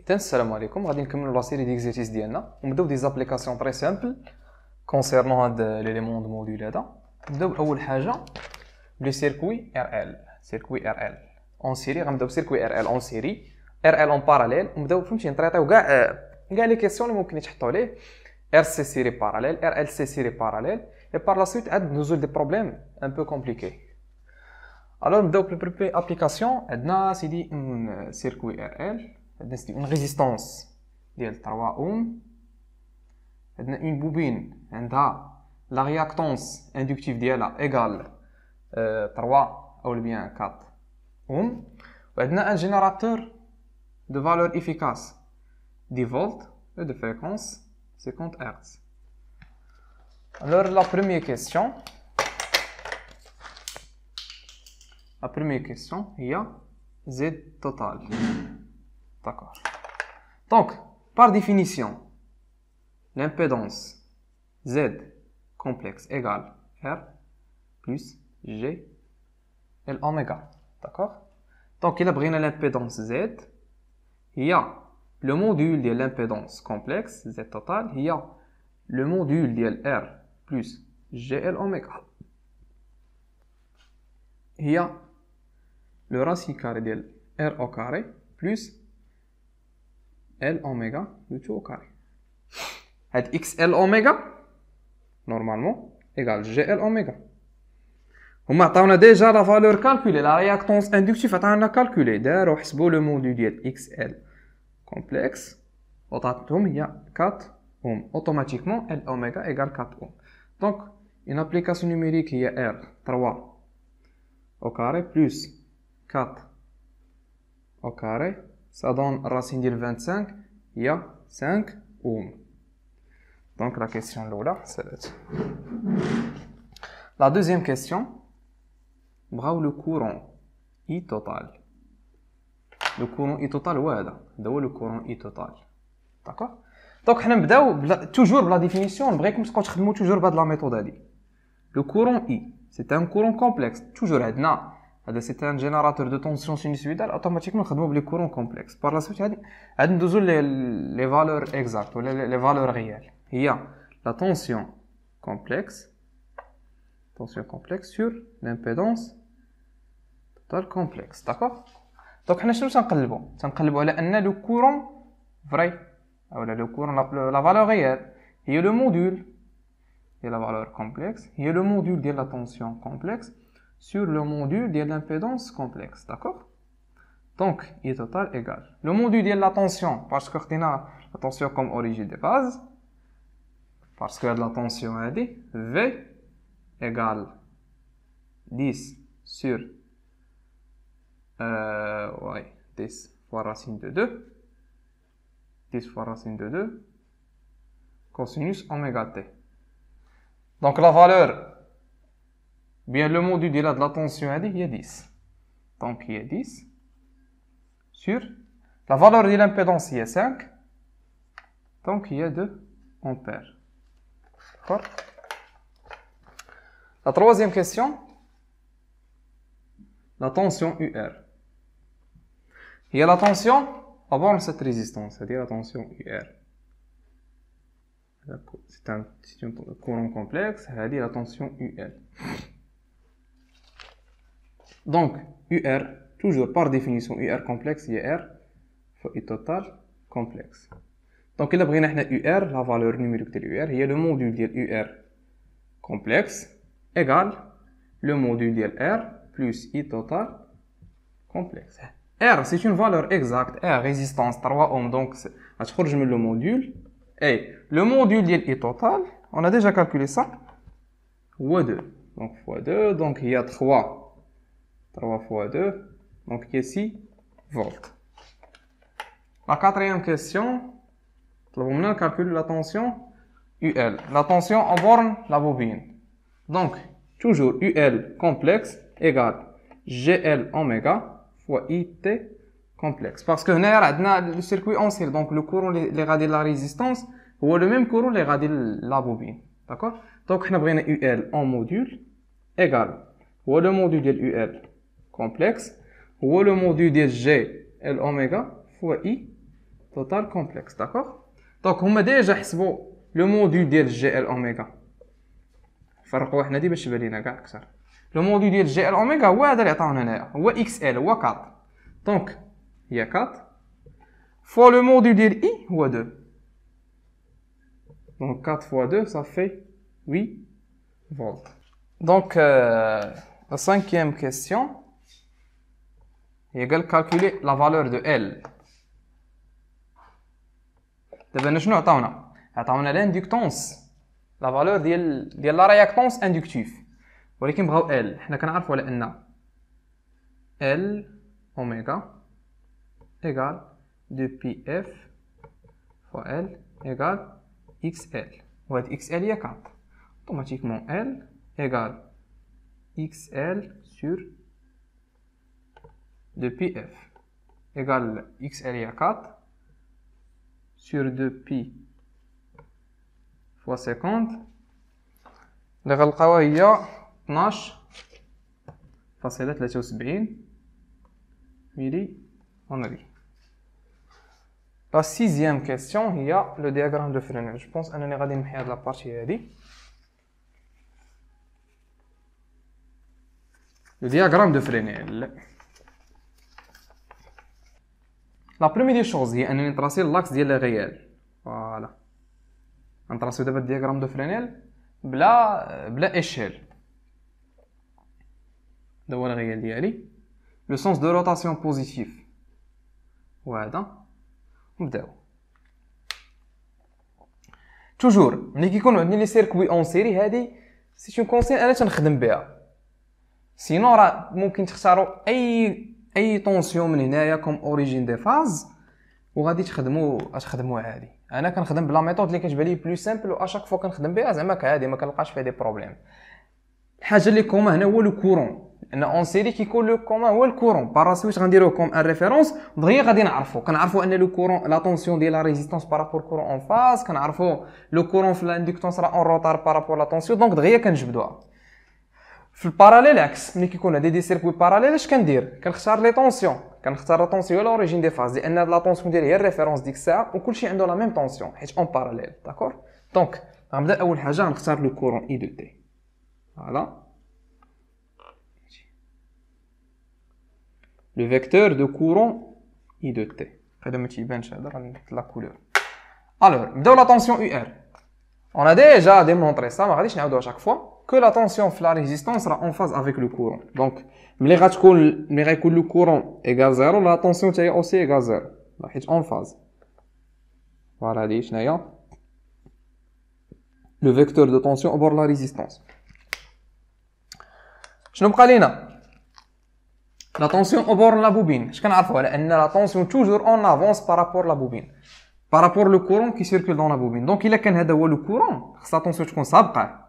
Salam alaikum, غادي نكملوا لا série d'exercices ديالنا ونبداو des applications très simples concernant هذا l'élément de module هذا. نبداو اول حاجه بلي circuit RL en série. غنبداو circuit RL en série, RL en parallèle. ونبداو فهمتي نطريطيو كاع لي كيسيون اللي ممكن يتحطوا عليه. RC série parallèle, RLC série parallèle, et par la suite عاد نزول des problèmes un peu compliqués. Alors نبداو بالبريمير application. عندنا سيدي circuit RL, une résistance ديال 3 ohm. عندنا une bobine عندها la réactance inductive ديالها égale 3 ou bien 4 ohm. وعندنا un générateur de valeur efficace 10 volts et de fréquence 50 Hz. Alors la première question il y a Z total. D'accord. Donc, par définition, l'impédance Z complexe égale R plus G L oméga. D'accord. Donc, il a pris l'impédance Z. Il y a le module de l'impédance complexe Z total. Il y a le module de R plus GL oméga. Il y a le racine carré de R au carré plus L oméga de tout au carré. Et XL oméga, normalement, égale GL oméga. On a déjà la valeur calculée, la réactance inductive, on a calculé. D'ailleurs, on le module de XL complexe. Il y a 4 ohms. Automatiquement, L oméga égale 4 ohms. Donc, une application numérique, il y a R 3 au carré plus 4 au carré. Ça donne racine de 25, il y a 5 ohms. Donc la question là, c'est la deuxième question. Bravo le courant I total. Le courant I total, voilà. Le courant I total. D'accord. Donc on va toujours la définition. On va toujours la méthode. Le courant I, c'est un courant complexe. Toujours c'est un générateur de tension sinusoïdale. Automatiquement, on va les courants complexes. Par la suite, on va les valeurs exactes, les valeurs réelles. Il y a la tension complexe sur l'impédance totale complexe. D'accord. Donc, on va le courant vrai, le courant, la valeur réelle. Il y a le module de la valeur complexe. Il y a le module de la tension complexe sur le module de l'impédance complexe, d'accord. Donc, I total égale le module de la tension, parce que on a la tension comme origine de base, parce que la tension a dit V égale 10 sur 10 fois racine de 2, 10 fois racine de 2 cosinus oméga t. Donc la valeur, bien le module de la tension il y a 10. Donc il y a 10 sur la valeur de l'impédance il y a 5. Donc il y a 2 ampères. D'accord. La troisième question, la tension UR. Il y a la tension avant cette résistance, c'est-à-dire la tension UR. C'est un courant complexe, c'est-à-dire la tension UL. Donc, UR, toujours par définition, UR complexe, il y a R fois I total complexe. Donc, il a pris UR, la valeur numérique de l'UR, il y a le module de UR complexe égale le module de R plus I total complexe. R, c'est une valeur exacte, R, résistance 3 ohms, donc, je mets le module. Et le module de I total, on a déjà calculé ça, fois 2. Donc, fois 2, donc il y a 3 fois 2, donc il y a 6 volts. La quatrième question, on calcule la tension UL. La tension en borne la bobine. Donc, toujours UL complexe égale GL oméga fois IT complexe. Parce que le circuit en série, donc le courant les radiés de la résistance, ou le même courant les radiés de la bobine. D'accord. Donc, on a pris UL en module égale ou le module de UL complexe ou le module de G L oméga fois I total complexe, d'accord. Donc هما ديجا حسبوا لو موديل ديال جي ال اوميغا، فرقوا حنا دي باش يبان لينا كاع اكثر. لو موديل ديال جي ال اوميغا هو هذا اللي عطاونا هنايا، هو اكس ال، هو 4. دونك هي 4 فوا لو موديل ديال اي هو 2. Donc 4 fois 2, ça fait 8 volts. Donc, la cinquième question, il faut calculer la valeur de L. D'abord, nous avons l'inductance, la valeur de la réactance inductive. Mais nous avons L. Nous savons que L oméga égale 2πf fois L égale XL. Ou XL est 4. Automatiquement, L égale XL sur 2πf égale XL est 4 sur 2π fois 50. اللي غنلقاوها هي 12.73 ملي هنري. La sixième question, il y a le diagramme de Fresnel. Je pense que nous allons regarder la partie ici. Le diagramme de Fresnel. La première des choses, c'est de tracer l'axe de réel. Voilà. On trace le diagramme de Fresnel bla échelle. Donc, le sens de rotation positif. Voilà. نبداو توجور ملي كيكون عندي لي سيركوي اون سيري هادي سي اون كونسين انا تنخدم بها سينو راه ممكن تختاروا اي طونسيون من هنايا كوم اوريجين دي فاز وغادي تخدموا عادي. انا كنخدم بلا ميثود اللي كتبان لي بلو سامبل و اشاك فوا كنخدم بها زعما كعادي ما كنلقاش فيها دي بروبليم. الحاجه اللي كوما هنا هو لو كورون ان اون سيري كيكون لو كومان هو الكورون باراسويت غنديروه كوم ان ريفيرونس دغيا غادي كنعرفوا ان لو كورون لا طونسيون ديال لا ريزيستانس بارابور كورون اون فاز كنعرفوا لو كورون في الاندكتونس راه اون روتار بارابور لا طونسيون دونك دغيا كنجبدوها. في الباراليل عكس ملي كيكون هادي دي سيركوي باراليل اش كندير كنختار لي طونسيون كنختار لا طونسيون على اوريجين دي فاز لان لا طونسيون ديالي هي الريفيرونس ديك الساعه وكلشي عنده لا ميم طونسيون حيت اون باراليل داكور. دونك غنبدا اول حاجه غنختار لو كورون اي دو تي. فوالا le vecteur de courant I de T. La couleur. Alors, dans la tension UR, on a déjà démontré ça, mais à chaque fois, que la tension de la résistance sera en phase avec le courant. Donc, le courant égale 0, la tension est aussi égale 0. Donc, en phase. Voilà, le vecteur de tension au bord de la résistance. Je ne sais pas. La tension au bord de la bobine. Je connais la tension toujours en avance par rapport à la bobine. Par rapport au courant qui circule dans la bobine. Donc, il y a le courant. La tension تكون سابقة.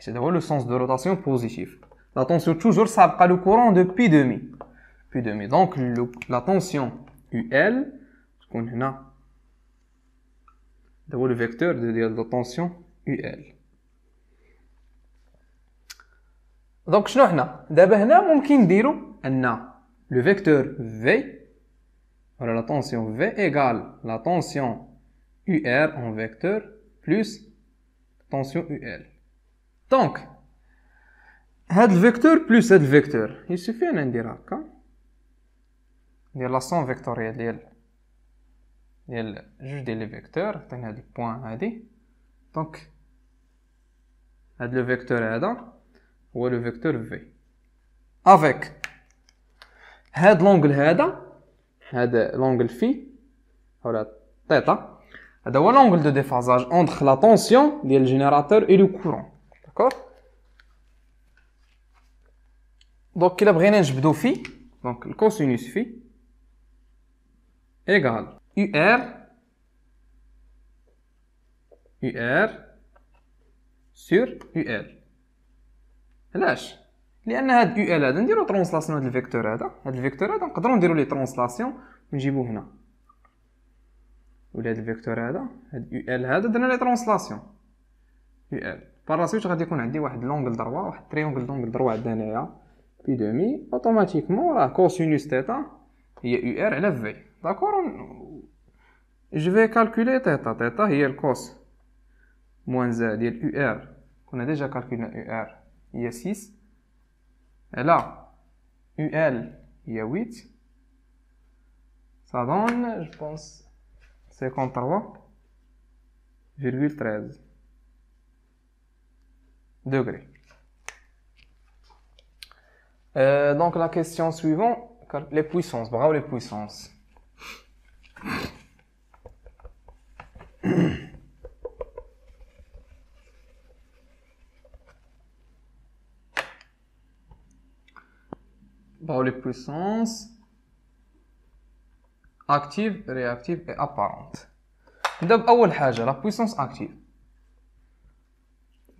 C'est le sens de rotation positif. La tension toujours سابقة le courant de pi demi. Pi demi. Donc, la tension UL تكون هنا. C'est le vecteur de la tension UL. Donc, شنو حنا دابا هنا ممكن نديرو ان le vecteur V voilà la tension V égale la tension UR en vecteur plus tension UL. Donc هاد الفيكتور بلس هاد الفيكتور يسوفي انا ندير هكا ندير لا سون فيكتوريال ديال جوج ديال لي فيكتور عطينا هاد البوين هادي. دونك هاد لو فيكتور هذا هو لو فيكتور V avec هاد لونغل هذا لونغل في ولا تيتا هذا هو لونغل دو ديفازاج entre la tension ديال الجينيراتور et le courant. d'accord. دونك الا بغينا نجبدو في دونك الكوسينوس في ايغال UR sur UL. علاش؟ لان هاد UL هذا نديرو ترانسلاسيون هاد الفيكتور هذا نقدروا نديرو ليه ترانسلاسيون ونجيبوه هنا ولا هاد الفيكتور هذا هاد UL هذا درنا ليه ترانسلاسيون UL باراسويت غادي يكون عندي واحد لونغل دروا واحد تريونغل لونغل دروا عندنا هنايا بي دومي اوتوماتيكمون راه كوسينوس تيتا هي UR على في داكور. je vais calculer θ. θ هي الكوس moins 1 ديال UR. On a déjà calculé UR. Il y a 6. Et là, UL, il y a 8. Ça donne, je pense, 53,13 degrés. Donc la question suivante, les puissances. Bravo les puissances. Bravo les puissances. Active, réactive et apparente. Donc, la puissance active.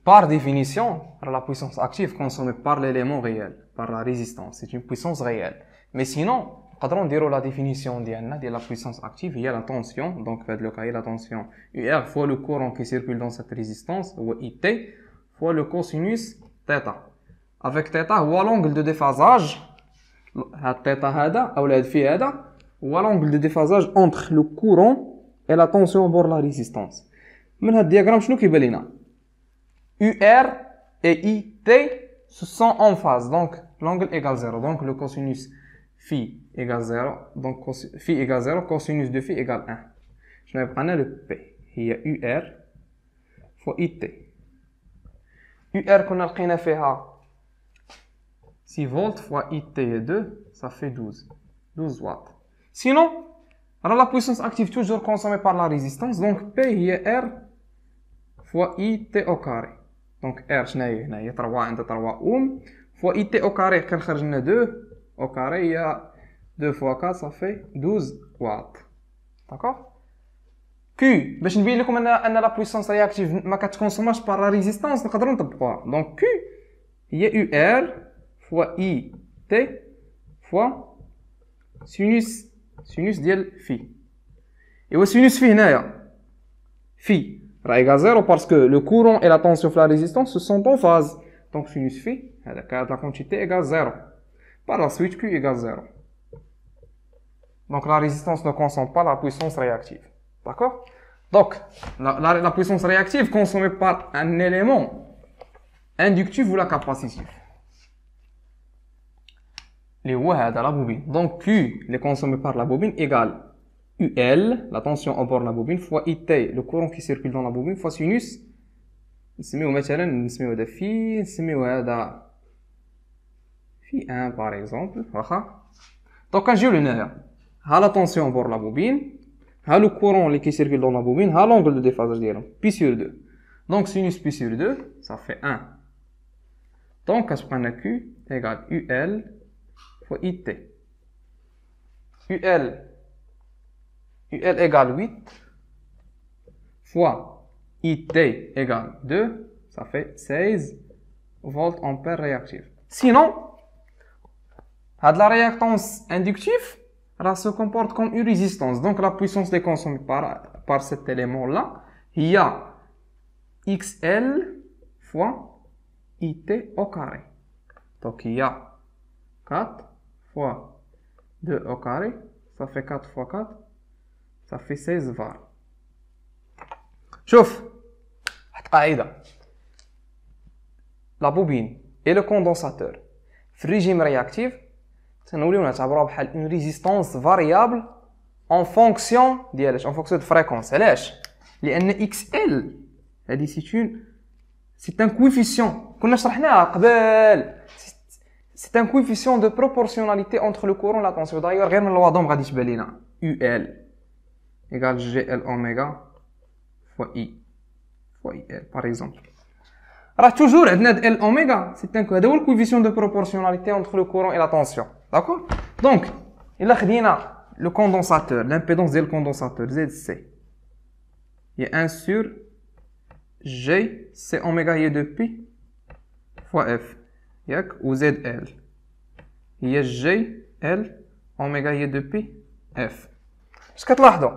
Par définition, la puissance active consommée par l'élément réel, par la résistance, c'est une puissance réelle. Mais sinon, on dire la définition de la puissance active, il y a la tension, donc le cas, la tension UR fois le courant qui circule dans cette résistance, ou IT, fois le cosinus θ. Avec θ, ou l'angle de déphasage, θ هذا ou la phi هذا, ou l'angle de déphasage entre le courant et la tension bord la résistance. من هذا diagramme شنو كيبان لنا؟ UR et IT se sont en phase, donc l'angle égale 0, donc le cosinus phi égale 0, donc phi égale 0, cosinus de phi égale 1. Je vais prendre le P, il y a UR fois IT. UR qu'on a لقينا فيها 6 volts fois IT 2, ça fait 12 watts. Sinon, alors la puissance active toujours consommée par la résistance, donc P il y a R fois IT au carré. Donc R شناهي هنايا 3 عند 3 ohm fois IT au carré كنخرج لنا 2 au carré il y a 2 fois 4 ça fait 12 watts. D'accord? Q باش نبين لكم ان la puissance réactive ما كتكونسوماش par la résistance نقدروا نطبقوها. Donc Q هي UR fois IT fois sinus ديال phi. Et le sinus phi هنايا phi égale 0 parce que le courant et la tension de la résistance se sont en phase. Donc sinus phi, la quantité égale 0. Par la suite, Q égale 0. Donc la résistance ne consomme pas la puissance réactive. D'accord? Donc la puissance réactive consommée par un élément inductif ou la capacitif. Les هذا la bobine. Donc Q, les consommé par la bobine, égale UL, la tension au bord de la bobine, fois IT, le courant qui circule dans la bobine, fois sinus. نسميو مثلا نسميو هذا في نسميو هذا في 1 par exemple. واخا. Donc كنجيو لهنايا. ها la tension au bord de la bobine, ها le courant qui circule dans la bobine, ها l'angle de déphasage ديالهم, pi sur 2. Donc sinus pi sur 2, ça fait 1. Donc كتبقى لنا Q égale UL fois IT. UL égale 8 fois IT égale 2, ça fait 16 volts ampères réactifs. Sinon, la réactance inductive se comporte comme une résistance. Donc la puissance est consommée par cet élément-là. Il y a XL fois IT au carré. Donc il y a 4 fois 2 au carré, ça fait 4 fois 4, ça fait 16 var. شوف قاعدة la bobine et le condensateur في الريجيم réactif تنوليو نعتبروها بحال une résistance variable en fonction ديالاش en fonction de fréquence. علاش؟ لأن XL هذه c'est un coefficient كنا شرحناها قبل. C'est un coefficient de proportionnalité entre le courant et la tension. D'ailleurs, غير من الوضع غادي تبان لينا UL égale GL oméga fois I fois IL par exemple. راه toujours عندنا L oméga, c'est un هذا هو le coefficient de proportionnalité entre le courant et la tension. D'accord? Donc, إلا خدينا le condensateur, l'impédance ديال الcondensateur ZC. Il y a 1 sur G C oméga هي 2pi fois F. ياك و ZL هي جي ال اوميغا هي 2 بي اف. اش كتلاحظوا؟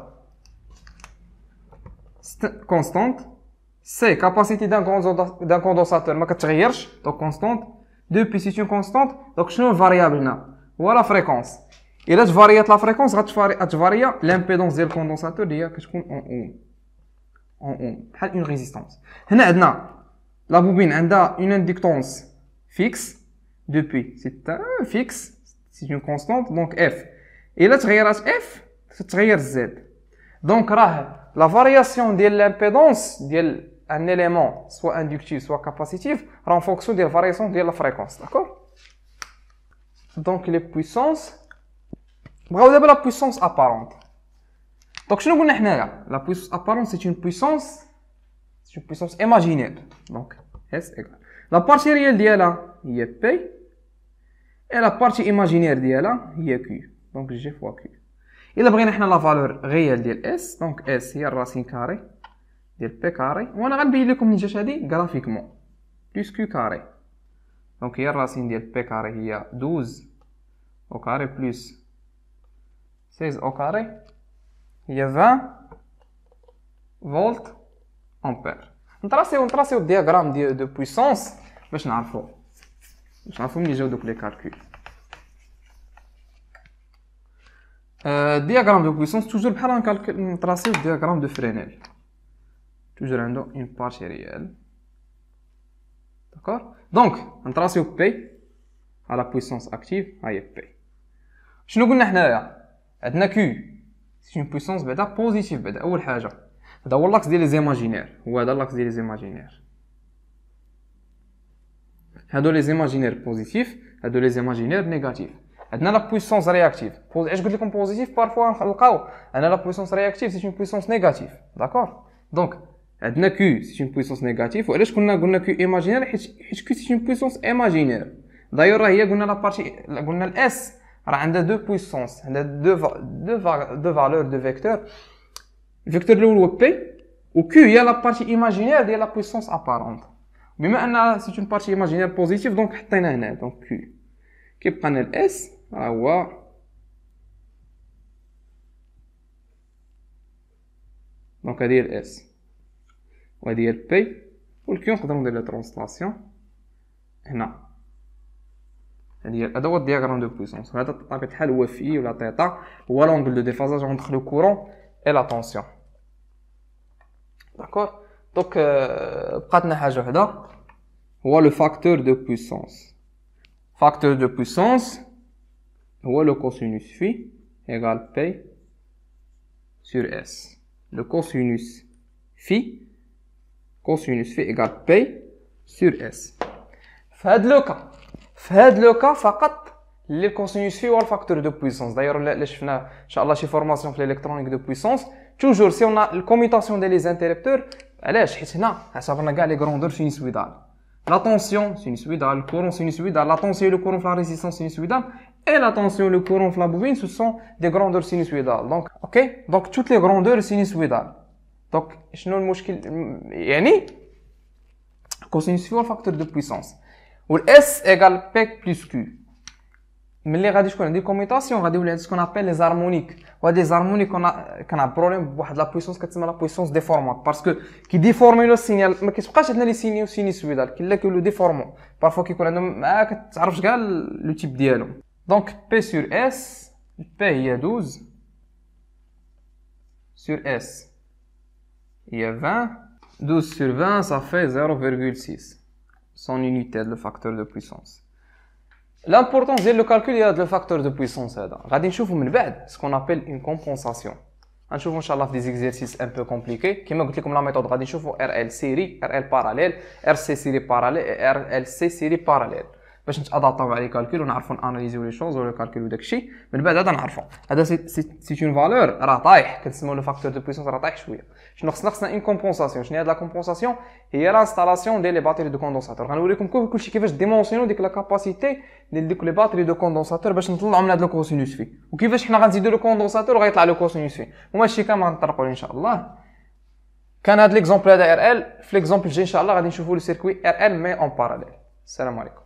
كونستانت سي كاباسيتي دان كوندونساتور ما كتغيرش، دونك كونستانت 2 بي سي اون كونستانت. دونك شنو الفاريابل هنا؟ هو لا فريكونس. الا تفاريات لا فريكونس غتفاريا لامبيدونس ديال الكوندونساتور اللي هي كتكون اون اوم بحال اون ريزيستانس. هنا عندنا لا بوبين عندها اون اندكتونس فيكس دو بي سي فيكس سي اون كونستانت دونك اف. الا تغيرات اف تتغير زد. دونك راه لا فارياسيون ديال لامبيدونس ديال ان élément soit inductif soit capacitif rend en fonction de la variation de la fréquence, d'accord? Donc les puissances بغاو دابا la puissance apparente. Donc شنو قلنا حنايا la puissance apparente c'est une puissance imaginaire. Donc S égale la partie réelle ديالها هي P et la partie imaginaire ديالها هي Q. Donc G fois Q. إلا بغينا حنا la valeur réelle ديال S, donc S هي الراسين كاري ديال بي كاري، وانا غنبين لكم منين جات هادي غرافيكمون بلس كيو كاري. دونك هي الراسين ديال بي كاري هي 12 او كاري بلس 16 او كاري هي 20 فولت امبير. نطراسيو الدياغرام ديال دو بويسونس باش نعرفو منين جاو دوك لي كالكول. diagramme de puissance toujours بحال نطراسيو diagramme de Fresnel toujours عنده une partie réelle, d'accord. donc نطراسيو P à la puissance active هاهي P. شنو قلنا حنايا عندنا Q c'est une puissance بعدا بوزيتيف. بعدا اول حاجه هذا هو لاكس ديال لي زيماجينير، هو هذا لاكس ديال لي زيماجينير. هادو لي زيماجينير بوزيتيف، هادو لي زيماجينير نيجاتيف. عندنا لا بويسونس رياكتيف. علاش قلت لكم بوزيتيف بارفوا نلقاو انا لا بويسونس رياكتيف سي اون بويسونس نيجاتيف، داكور. دونك عندنا كيو سي اون بويسونس نيجاتيف. وعلاش قلنا كيو ايماجينير؟ حيت كيو سي اون بويسونس ايماجينير. دايور راه هي قلنا لا بارتي، قلنا الاس راه عندها دو بويسونس، عندها دو فالور دو فيكتور. الفيكتور الاول هو بي وكيو هي لا بارتي ايماجينير ديال لا بويسونس ابارونت. بما ان سي اون بارتي ايماجينير بوزيتيف دونك حطينا هنا دونك كيو. كيبقى لنا الاس ها هو دونك هادي هي الاس وهادي هي البي والكيو. نقدروا ندير لا ترانسلاسيون هنا. هذا هو الدياغرام دو بويسونس. هذا بطبيعة الحال هو في ولا تيتا هو لونغل دو ديفازاج اونتر لو كورون اي لا طونسيون، داكور. دونك بقات لنا حاجه وحده هو لو فاكتور دو بويسونس. Facteur de puissance, le cosinus phi égale P sur S. Le cosinus phi égale P sur S. في هذا لو كا فقط اللي الكوسينوس في هو الفاكتور دو بويسونس. داير اللي شفنا ان شاء الله شي فورماسيون في الالكترونيك دو بويسونس توجور سي اون الكوميوتاسيون ديال لي زانتيربتور. علاش؟ حيت هنا حسبنا كاع لي غروندور سينوسويدال. La tension sinusoïdale, le courant sinusoïdal, la tension et le courant de la résistance sinusoïdale et la tension et le courant de la bobine, ce sont des grandeurs sinusoïdales. Donc, ok, donc toutes les grandeurs sinusoïdales. Donc, شنو المشكل؟ يعني cosinus هو facteur de puissance. و S égale P plus Q. ملي غادي تكون عندي كوميوتاسيون غادي يولي عندي سكون ابل لي زارمونيك. وهاد لي زارمونيك كان بروبليم بواحد لا بويسونس كتسمى لا بويسونس ديفورمات باسكو كي ديفورمي لو سينيال ما كيتبقاش عندنا لي سينيو سينيسويدال كاين كيولو ديفورمون بارفو كيكون عندهم ما كتعرفش كاع لو تيب ديالهم. دونك بي سور اس بي هي 12 سور اس هي 20 12 سور 20 ça fait 0,6 son unité de facteur de puissance. L'importance ديال لو كالكول هي هذا لو فاكتور دو بويسونس. هذا غادي نشوفو من بعد سكون ابل اون كومبونساسيون. غنشوفو ان شاء الله في دي زيكزيرسيس ان بو كومبليكي. كيما قلت لكم لا ميثود غادي نشوفو ار ال سيري، ار ال باراليل، ار سي سيري باراليل، ار ال سي سيري باراليل باش نتادابطاو على لي كالكول ونعرفو اناليزيو لي شوز ولا كالكول وداكشي. من بعد هذا نعرفو هذا سي اون فالور راه طايح كنسميو لو فاكتور دو بويسونس راه طايح شويه. شنو خصنا اون كومبونساسيون. شنو هي هاد لا كومبونساسيون؟ هي لانستالاسيون ديال لي باتري دو كوندونساتور. غنوريكم كلشي كيفاش ديمونسيونو ديك لا كاباسيتي ديال ديك لي باتري دو كوندونساتور باش نطلعوا من هاد لو كوسينوس في وكيفاش حنا غنزيدو لو كوندونساتور وغيطلع لو كوسينوس في. وما هادشي كامل غنطرقوا ان شاء الله. كان هاد ليكزومبل هذا ار ال. في ليكزومبل الجاي ان شاء الله غادي نشوفوا لو سيركوي ار ال مي اون باراليل. السلام عليكم.